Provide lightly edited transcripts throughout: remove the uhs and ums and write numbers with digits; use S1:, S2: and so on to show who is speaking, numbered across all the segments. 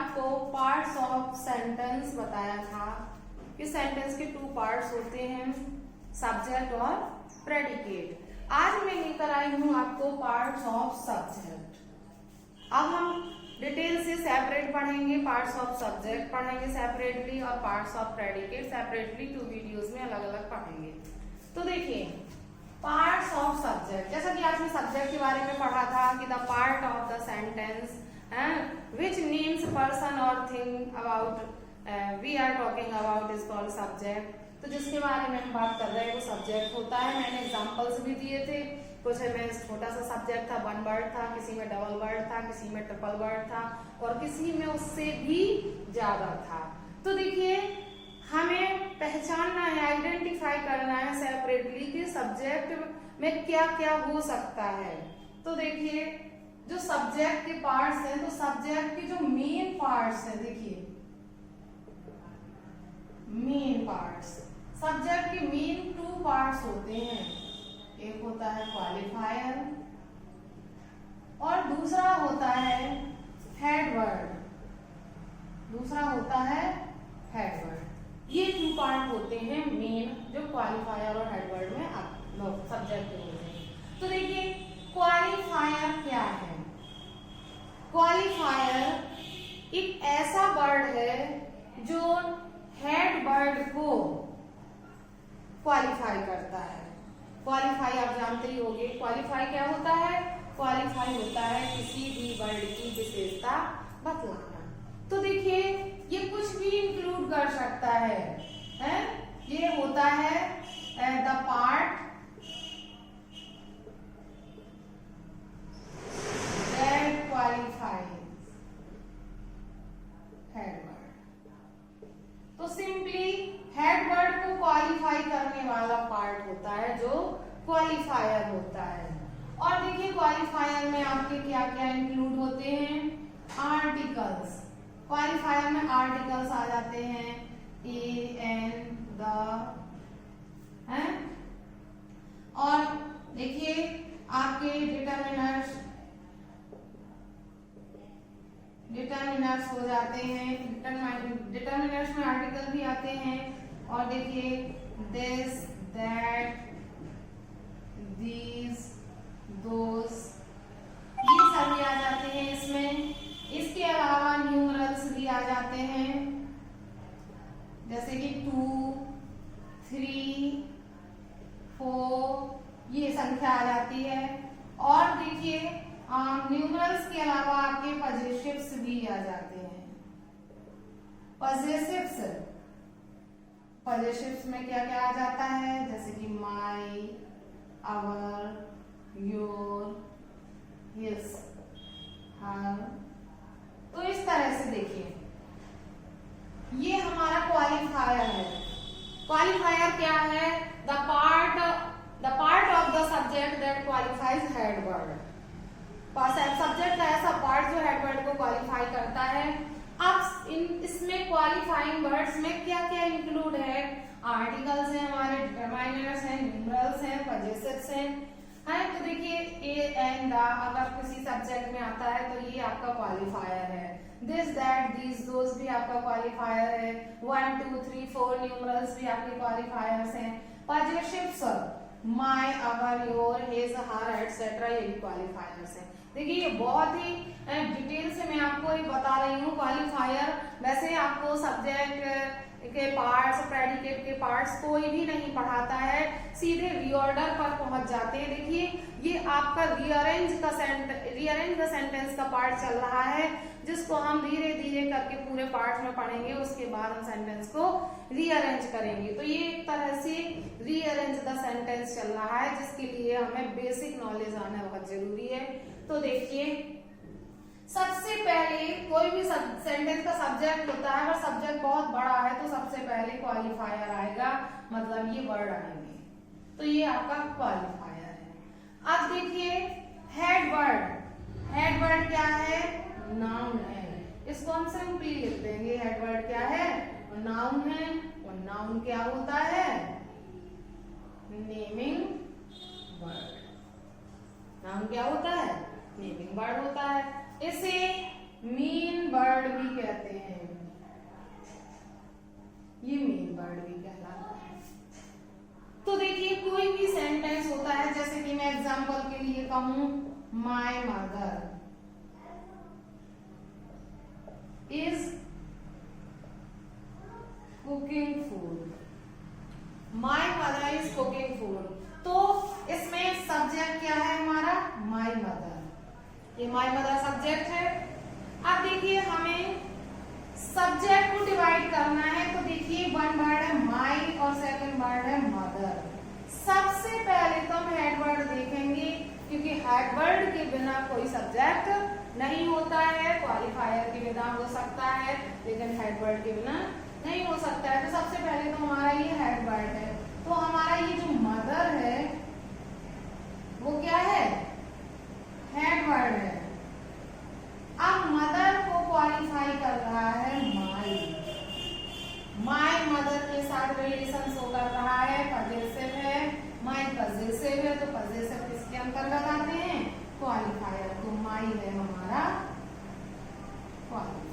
S1: आपको parts of sentence बताया था कि सेंटेंस के 2 पार्ट्स होते हैं, सब्जेक्ट और प्रेडिकेट। आज मैं लेकर आई हूं आपको पार्ट्स ऑफ सब्जेक्ट। अब हम डिटेल से सेपरेट पढ़ेंगे, पार्ट्स ऑफ सब्जेक्ट पढ़ेंगे सेपरेटली और parts of predicate separately, 2 videos में अलग अलग पढ़ेंगे। तो देखिए पार्ट्स ऑफ सब्जेक्ट, जैसा कि आपने सब्जेक्ट के बारे में पढ़ा था कि the part of the sentence which names person or thing about we are talking about is called subject। तो जिसके बारे में हम बात कर रहे हैं वो सब्जेक्ट होता है। मैंने एग्जांपल्स भी दिए थे, कुछ में छोटा सा सब्जेक्ट था, 1 वर्ड था, किसी में डबल वर्ड था, किसी में ट्रिपल वर्ड था और किसी में उससे भी ज्यादा था। तो देखिए हमें पहचानना है, आइडेंटिफाई करना है सेपरेटली कि सब्जेक्ट में क्या क्या हो सकता है। तो देखिए जो सब्जेक्ट के पार्ट्स हैं, तो सब्जेक्ट के जो मेन पार्ट्स हैं, देखिए मेन पार्ट्स, सब्जेक्ट के मेन 2 पार्ट्स होते हैं। एक होता है क्वालिफायर और दूसरा होता है हेड वर्ड, दूसरा होता है हेड वर्ड। ये 2 पार्ट होते हैं मेन, जो क्वालिफायर और हेड वर्ड में सब्जेक्ट के होते हैं। तो देखिए क्वालिफायर क्या है? क्वालिफायर एक ऐसा वर्ड है जो हेड वर्ड को क्वालिफाई करता है। क्वालिफाई आप जानते ही होंगे, क्वालिफाई क्या होता है? क्वालिफाई होता है किसी भी वर्ड की विशेषता बतलाना। तो देखिए ये कुछ भी इंक्लूड कर सकता है, ये होता है the part that qualifies head word. तो सिंपली हेड वर्ड को क्वालिफाई करने वाला पार्ट होता है जो क्वालिफायर होता है। और देखिए क्वालिफायर में आपके क्या क्या इंक्लूड होते हैं? आर्टिकल्स, क्वालिफायर में आर्टिकल्स आ जाते हैं, ए, एन, द, हैं? और देखिए आपके डिटर्मिनर्स हो जाते हैं, डिटर्मिनर्स में आर्टिकल भी आते हैं। और देखिए दिस, दैट, दीज, दोस, ये सभी आ जाते हैं इसमें। इसके अलावा न्यूमरल्स भी आ जाते हैं, जैसे कि 2, 3, 4, ये संख्या आ जाती है। और देखिए न्यूमरल्स के अलावा आपके पजेसिव्स भी आ जाते हैं। पजेसिव्स में क्या क्या आ जाता है? जैसे कि माई, आवर, योर, हिज, हर। तो इस तरह से देखिए ये हमारा क्वालिफायर है। क्वालिफायर क्या है? The part of the subject that qualifies head word. Subject का ऐसा पार्ट जो हेड वर्ड को क्वालिफाई करता है। अब इसमें क्वालिफाइंग वर्ड्स में क्या क्या इंक्लूड है? आर्टिकल्स हैं, हमारे डिटरमाइनर्स हैं, न्यूमरल्स हैं, पजेसिव्स हैं। तो देखिए ए, एन, द अगर किसी सब्जेक्ट में आता है तो ये आपका क्वालिफायर है। दिस, दैट, दीज, दोस भी आपका क्वालिफायर है। 1, 2, 3, 4 न्यूमरल्स भी आपके क्वालिफायर्स हैं। पजेसिव्स माई, अवर, योर, हिज, हर एटसेट्रा, ये भी क्वालिफायर्स हैं। देखिए ये बहुत ही डिटेल से मैं आपको ये बता रही हूँ क्वालिफायर। वैसे आपको सब्जेक्ट के पार्ट्स, प्रेडिकेट के पार्ट्स कोई भी नहीं पढ़ाता है, सीधे रीऑर्डर पर पहुंच जाते हैं। देखिए ये आपका रीअरेंज द सेंटेंस का पार्ट चल रहा है, जिसको हम धीरे धीरे करके पूरे पार्ट में पढ़ेंगे, उसके बाद हम सेंटेंस को रीअरेंज करेंगे। तो ये एक तरह से रीअरेंज द सेंटेंस चल रहा है, जिसके लिए हमें बेसिक नॉलेज आना बहुत जरूरी है। तो देखिए सबसे पहले कोई भी सेंटेंस का सब्जेक्ट होता है, अगर सब्जेक्ट बहुत बड़ा है तो सबसे पहले क्वालिफायर आएगा, मतलब ये वर्ड आएंगे। तो ये आपका क्वालिफायर है। अब देखिए हेड वर्ड क्या है? नाउन है। इसको हम सिंपली लिख देंगे, हेड वर्ड क्या है? नाउन है। और नाउन क्या होता है? Naming word. नाउन क्या होता है? नेमिंग वर्ड होता है। इसे मेन वर्ड वर्ड भी कहते हैं, ये मेन वर्ड भी कहलाता है। तो देखिए कोई भी सेंटेंस होता है, जैसे कि मैं एग्जांपल के लिए कहूं my mother is cooking food, my mother is cooking food, तो इसमें सब्जेक्ट क्या है हमारा माय मदर, ये माय मदर सब्जेक्ट है। अब देखिए हमें सब्जेक्ट को डिवाइड करना है, तो देखिए वन वर्ड है माय और सेकंड वर्ड है मदर। सबसे पहले तो हम हेड वर्ड देखेंगे, क्योंकि हेड वर्ड के बिना कोई सब्जेक्ट नहीं होता है, क्वालिफायर के बिना हो सकता है लेकिन हेड वर्ड के बिना नहीं हो सकता है। तो सबसे पहले तो हमारा ये हेड वर्ड है, तो हमारा ये जो मदर है वो क्या है हेड वर्ड है। अब मदर को क्वालिफाई कर रहा है माय, माय मदर के साथ रिलेशन शो कर रहा है, पजेसिव है, माय पजेसिव है, तो पजेसिव किसके अंतर्गत आते हैं क्वालिफायर, तो माय है हमारा क्वालिफायर।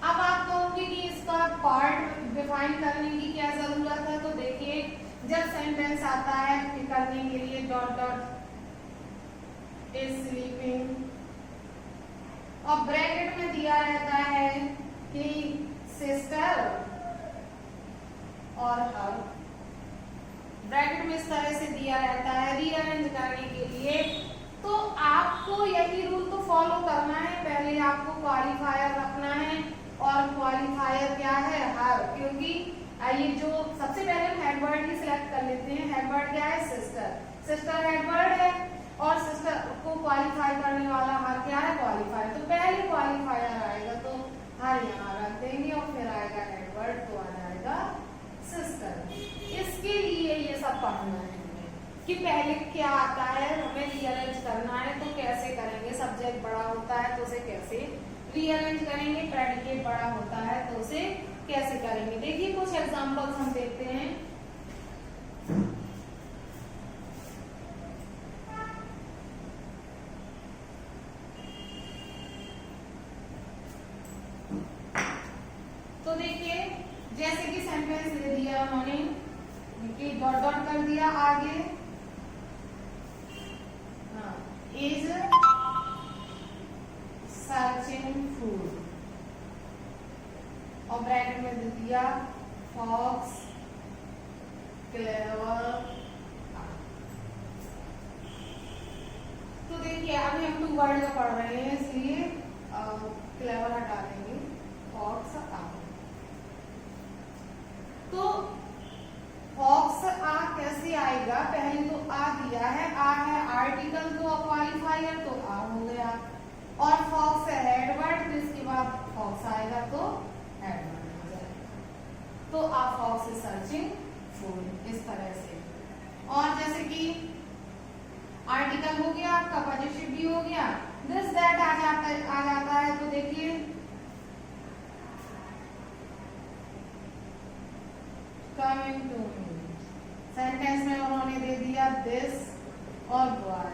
S1: अब आप कहोगे कि इसका पार्ट डिफाइन करने की क्या जरूरत है, तो देखिए जब सेंटेंस आता है करने के लिए डॉट डॉट इज स्लीपिंग और ब्रैकेट में दिया रहता है कि सिस्टर और हर, ब्रैकेट में इस तरह से दिया रहता है रीअरेंज करने के लिए। तो आपको यही रूल तो फॉलो करना है, पहले आपको क्वालिफायर रखना है और क्वालिफायर क्या है हर, क्योंकि ये जो सबसे पहले हम हेड वर्ड ही सिलेक्ट कर लेते हैं। हेड वर्ड क्या है सिस्टर, सिस्टर हेड वर्ड है और सिस्टर को क्वालिफाई करने वाला हर क्या है क्वालिफायर, तो पहले क्वालिफायर आएगा तो हर यहाँ रख देंगे और फिर आएगा हेड वर्ड तो आ जाएगा सिस्टर। इसके लिए ये सब पढ़ना है कि पहले क्या आता है, हमें रीअरेंज करना है तो कैसे करेंगे, सब्जेक्ट बड़ा होता है तो उसे कैसे रीअरेंज करेंगे, प्रेडिकेट बड़ा होता है तो उसे कैसे करेंगे। देखिए कुछ एग्जांपल्स हम देखते हैं। तो देखिए जैसे कि सेंटेंस ले दिया उन्होंने कि डॉट डॉट कर दिया आगे, इज सर्चिंग फूड और ब्रैकेट में दे दिया फॉक्स क्लेवर। तो देखिए अभी हम टू वर्ड का पढ़ रहे हैं इसलिए क्लेवर हटा देंगे, फॉक्स आ। तो फॉक्स आ कैसे आएगा, पहले तो आ दिया है, आ है आर्टिकल तो क्वालिफायर तो आ हो गया, और फॉक्स है हेड वर्ड तो इसके बाद फॉक्स आएगा तो हेड वर्ड हो जाएगा। तो आ फॉक्स इज सर्चिंग फूड इस तरह से। और जैसे कि आर्टिकल हो गया आपका, पजेसिव भी हो गया, दिस दैट आ जाता है तो देखिए कमिंग टू मी, सेंटेंस में उन्होंने दे दिया दिस और बॉय,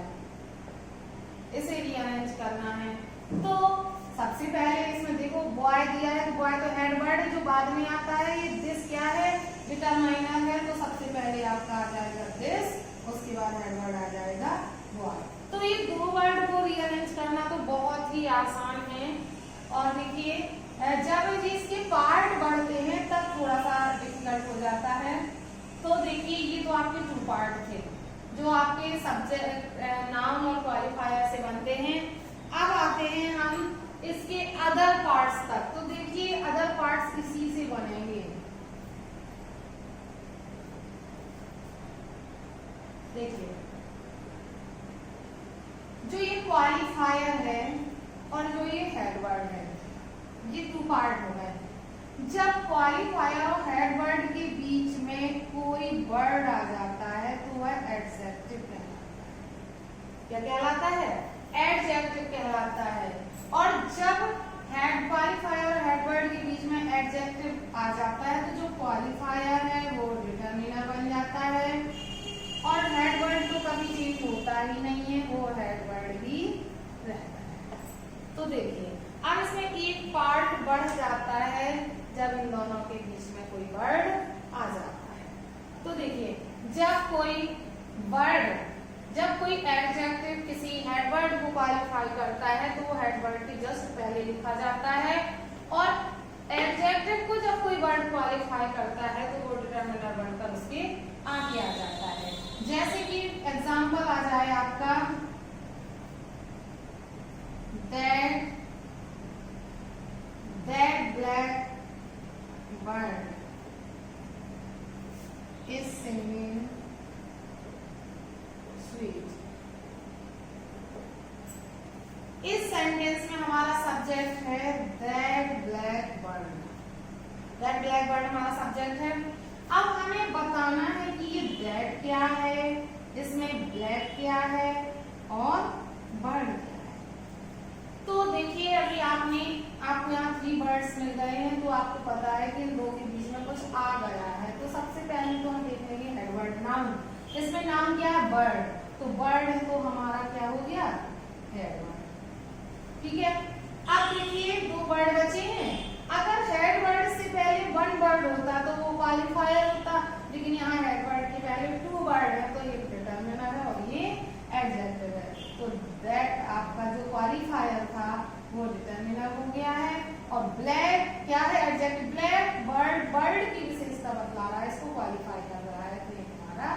S1: इसे रीअरेंज करना है। तो सबसे पहले इसमें देखो बॉय दिया है तो बॉय तो हेड वर्ड है जो बाद में आता है, ये दिस क्या है डिटरमाइनर है, तो सबसे पहले आपका आ जाएगा दिस, उसके बाद हेड वर्ड आ जाएगा बॉय। तो ये दो वर्ड को रीअरेंज करना तो बहुत ही आसान है। और देखिए जब इसके पार्ट बढ़ते हैं तब थोड़ा सा डिफिकल्ट हो जाता है। तो देखिए ये तो आपके टू पार्ट थे जो आपके सब्जेक्ट नाउन और क्वालिफायर से बनते हैं। अब आते हैं हम इसके अदर पार्ट्स तक। तो देखिए अदर पार्ट्स इसी से बनेंगे। देखिए जो ये क्वालिफायर है और जो ये हेड वर्ड है, ये टू पार्ट हो गए। जब क्वालिफायर और हेड वर्ड के बीच में कोई वर्ड आ जाता है तो वह एडजेक्टिव कहलाता है। क्या कहलाता है? एडजेक्टिव कहलाता है। और जब हेड क्वालिफायर और हेड वर्ड के बीच में एडजेक्टिव आ जाता है तो जो क्वालिफायर है वो डिटरमिनर बन जाता है और हेड वर्ड तो कभी चेंज होता ही नहीं है, वो हेड वर्ड ही रहता है। तो तो देखिए अब इसमें एक पार्ट बढ़ जाता है जब इन दोनों के बीच में कोई वर्ड आ जाता है। तो देखिए जब कोई एडजेक्टिव किसी हेडवर्ड को क्वालिफाई करता है तो वो हेडवर्ड के जस्ट पहले लिखा जाता है, और एडजेक्टिव को जब कोई वर्ड क्वालिफाई करता है तो वो डिटरमिनर बनकर उसके आगे आ जाता है। जैसे कि एग्जांपल आ जाए आपका that black bird is singing sweet। इस सेंटेंस में हमारा सब्जेक्ट है that black bird। that black bird हमारा सब्जेक्ट है। अब हमें बताना है कि ये that क्या है, इसमें black क्या है और bird क्या है। तो देखिए अभी आपको यहाँ 3 बर्ड्स मिल गए हैं, तो आपको पता है कि इन दो के बीच में कुछ आ गया है। तो सबसे पहले तो हम देखेंगे हेडवर्ड नाउन। इसमें नाउन क्या है, बर्ड। तो बर्ड है तो हमारा क्या हो गया, हेडवर्ड। ठीक है, अब देखिए 2 बर्ड बचे हैं। अगर हेडवर्ड से पहले 1 बर्ड होता तो वो क्वालिफायर होता, लेकिन यहाँ हेडवर्ड के पहले 2 बर्ड है तो ये डिटरमिनर है और ये एडजेक्टिव है। तो दैट आपका जो क्वालिफायर था वो डिटरमिनर हो गया है, और ब्लैक क्या है, एडजेक्टिव। ब्लैक बर्ड की विशेषता बतला रहा है, इसको क्वालिफाई कर रहा है, तो ये हमारा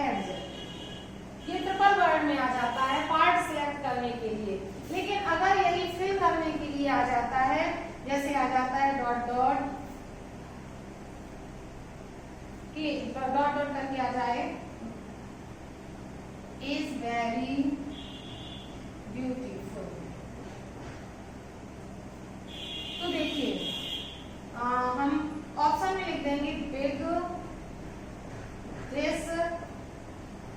S1: एडजेक्टिव। ये ट्रिपल वर्ड में आ जाता है पार्ट सिलेक्ट करने के लिए। लेकिन अगर यही फिल करने के लिए आ जाता है, जैसे आ जाता है डॉट डॉट करके आ जाए इज वेरी ब्यूटीफुल। तो देखिए हम ऑप्शन में लिख देंगे बिग, दिस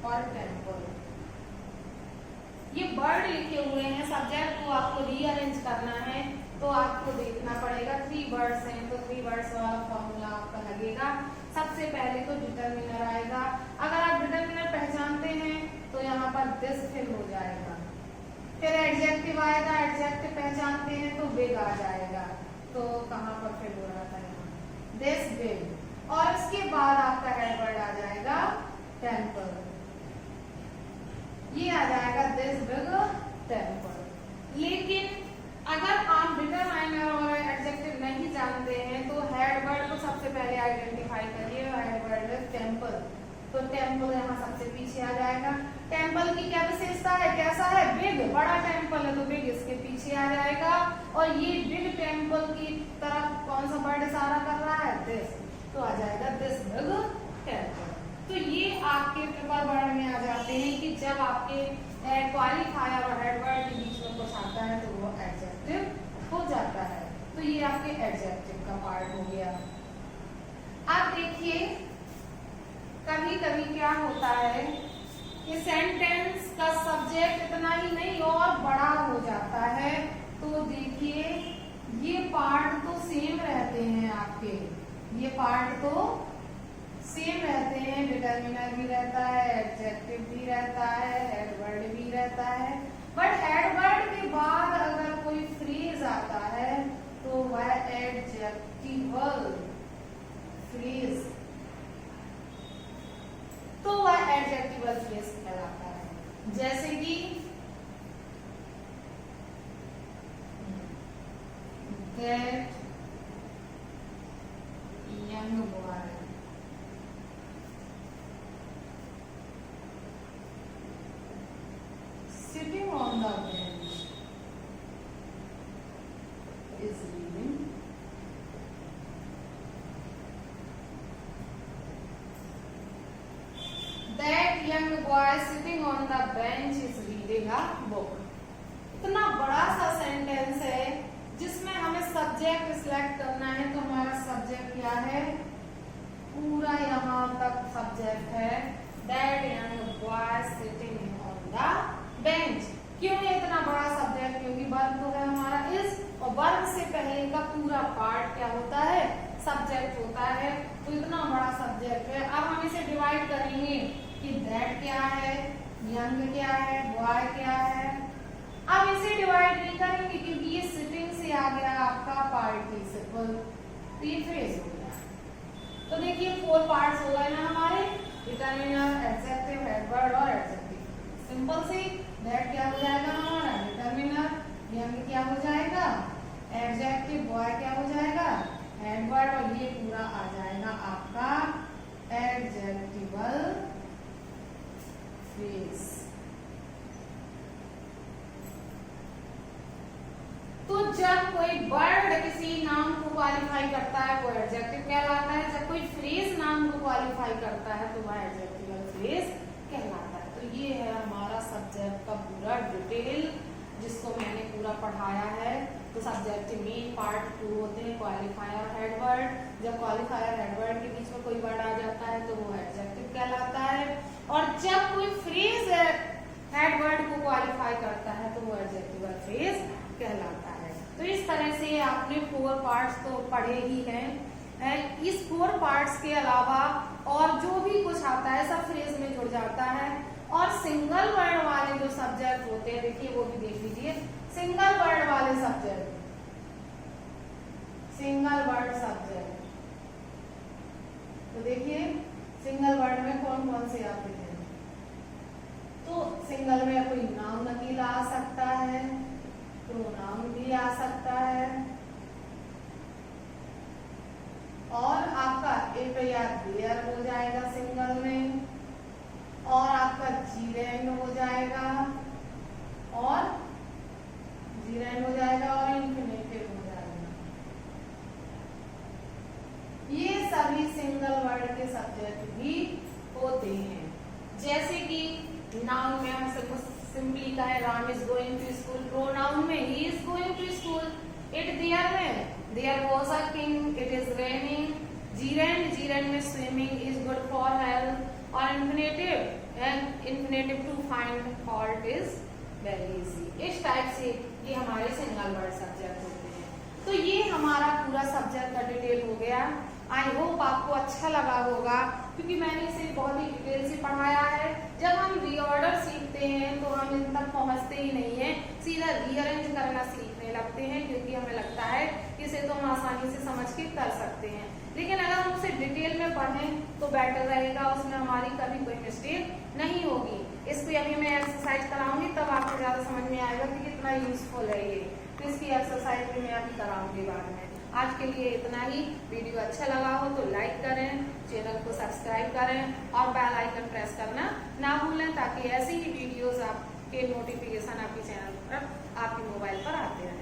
S1: और टेम्पल। ये बर्ड लिखे हुए हैं, सब्जेक्ट को आपको रीअरेंज करना है तो आपको देखना पड़ेगा 3 वर्ड्स हैं, तो 3 वर्ड्स वाला फॉर्मूला आपका लगेगा। सबसे पहले तो डिटरमिनर आएगा। अगर आप डिटरमिनर पहचानते हैं तो यहाँ पर दिस फिल हो जाएगा। फिर एडजेक्टिव आएगा, एडजेक्टिव पहचानते हैं तो बिग आ जाएगा। तो कहाँ पर फिल हो रहा था, यहाँ दिस बिग, और इसके बाद आपका हेडवर्ड आ जाएगा टेम्पल। ये आ जाएगा दिस बिग टेम्पल। लेकिन अगर आप डिटरमाइनर और एडजेक्टिव नहीं जानते हैं तो हेडवर्ड को सबसे पहले आइडेंटिफाई करिए। हेडवर्ड है टेम्पल, तो टेम्पल यहाँ सबसे पीछे आ जाएगा। टेम्पल की क्या विशेषता है, कैसा है, बिग, बड़ा टेम्पल है तो बिग इसके पीछे आ जाएगा। और ये बिग टेम्पल की तरफ कौन सा वर्ड इशारा कर रहा है, दिस, तो आ जाएगा दिस बिग टेम्पल। तो ये आपके ट्रिपल वर्ड में आ जाते हैं कि जब आपके क्वालिफायर और हेडवर्ड के बीच में कुछ आता है तो वो एडजेक्टिव हो जाता है। तो ये आपके एडजेक्टिव का पार्ट हो गया। अब देखिए कभी कभी क्या होता है कि सेंटेंस का सब्जेक्ट इतना ही नहीं और बड़ा हो जाता है। तो देखिए ये पार्ट तो सेम रहते हैं आपके, ये पार्ट तो सेम रहते हैं। डिटरमिनर भी रहता है, एडजेक्टिव भी रहता है, हेडवर्ड भी रहता है। बट हेडवर्ड के बाद अगर कोई फ्रेज आता है तो वह एडजेक्टिवल फ्रेज, तो वह एडजेक्टिवल फ्रेज कहलाता है। जैसे कि that young boy sitting on the bench is reading that young boy sitting on the bench is reading a book। इतना बड़ा सा सेंटेंस है जिसमें हमें सब्जेक्ट सिलेक्ट करना है। तो हमारा सब्जेक्ट क्या है, पूरा यहाँ तक सब्जेक्ट है that young boy sitting on the bench। क्यों ये इतना बड़ा सब्जेक्ट, क्योंकि वर्ब तो है हमारा इस, और वर्ब से पहले का पूरा पार्ट क्या होता है, सब्जेक्ट होता है। तो इतना बड़ा सब्जेक्ट है। अब हम इसे डिवाइड करेंगे कि that क्या है, young क्या है, boy क्या है, अब इसे डिवाइड नहीं करेंगे क्योंकि ये सिटिंग से आ गया आपका पार्टिसिपल, तो ये फ्रेज हो गया। तो देखिए 4 पार्ट्स हो गए ना हमारे, डिटरमिनर, एडजेक्टिव, एडवर्ब और एडजेक्टिव। सिंपल सी दैट क्या हो जाएगा हमारा डिटरमिनर, यंग क्या हो जाएगा एडजेक्टिव, बॉय क्या हो जाएगा एडवर्ब, और ये पूरा आ जाएगा आपका एडजेक्टिवल फ्रेज। तो जब कोई वर्ड किसी नाम को क्वालिफाई करता है वो एडजेक्टिव कहलाता है, जब कोई फ्रेज नाम को क्वालिफाई करता है तो वह एडजेक्टिवल फ्रेज कहलाता है। तो ये है हमारा सब्जेक्ट का पूरा डिटेल जिसको मैंने पूरा पढ़ाया है। तो सब्जेक्ट मेन पार्ट 2 होते हैं क्वालिफायर, हेडवर्ड। जब क्वालिफायर हेडवर्ड के बीच में कोई वर्ड आ जाता है तो वो एडजेक्टिव कहलाता है, और जब कोई फ्रेज हेडवर्ड को क्वालिफाई करता है तो वो एडजेक्टिवल फ्रेज कहलाता है। तो इस तरह से आपने 4 पार्ट्स तो पढ़े ही हैं। इस 4 पार्ट्स के अलावा और जो भी कुछ आता है सब फ्रेज में जुड़ जाता है। और सिंगल वर्ड वाले जो सब्जेक्ट होते हैं देखिए वो भी देख लीजिए। सिंगल वर्ड वाले सब्जेक्ट, सिंगल वर्ड सब्जेक्ट, तो देखिए सिंगल वर्ड में कौन कौन से आते हैं। तो सिंगल में कोई नाउन अकेला आ सकता है, प्रोनाउन भी आ सकता है, और आपका इट या देयर हो जाएगा सिंगल में, और आपका जीरेंड हो जाएगा, और जीरेंड हो जाएगा, और इंफिनिटिव हो जाएगा। ये सभी सिंगल वर्ड के सब्जेक्ट भी होते हैं। जैसे कि नाउन में हम सिंपली कहें Ram is going to school, pronoun में he is going to school, it there में there was a king, it is raining, gerund, gerund में swimming is good for health, और infinitive and infinitive to find fault is very easy. इस type से ये हमारे single word subject होते हैं। तो ये हमारा पूरा सब्जेक्ट का डिटेल हो गया। आई होप आपको अच्छा लगा होगा क्योंकि मैंने इसे बहुत ही डिटेल से पढ़ाया है। जब हम रीऑर्डर सीखते हैं तो हम इन तक पहुंचते ही नहीं है, सीधा रीअरेंज करना सीखने लगते हैं क्योंकि हमें लगता है कि इसे तो हम आसानी से समझ के कर सकते हैं। लेकिन अगर हम उसे डिटेल में पढ़ें तो बेटर रहेगा, उसमें हमारी कभी कोई मिस्टेक नहीं होगी। इसको अभी मैं एक्सरसाइज कराऊंगी तब आपको ज्यादा समझ में आएगा कि कितना यूजफुल है ये। तो इसकी एक्सरसाइज भी मैं अभी कराऊंगी बाद में। आज के लिए इतना ही। वीडियो अच्छा लगा हो तो लाइक करें, चैनल को सब्सक्राइब करें और बेल आइकन प्रेस करना ना भूलें ताकि ऐसी ही वीडियोस आपके नोटिफिकेशन आपके चैनल पर आपके मोबाइल पर आते रहें।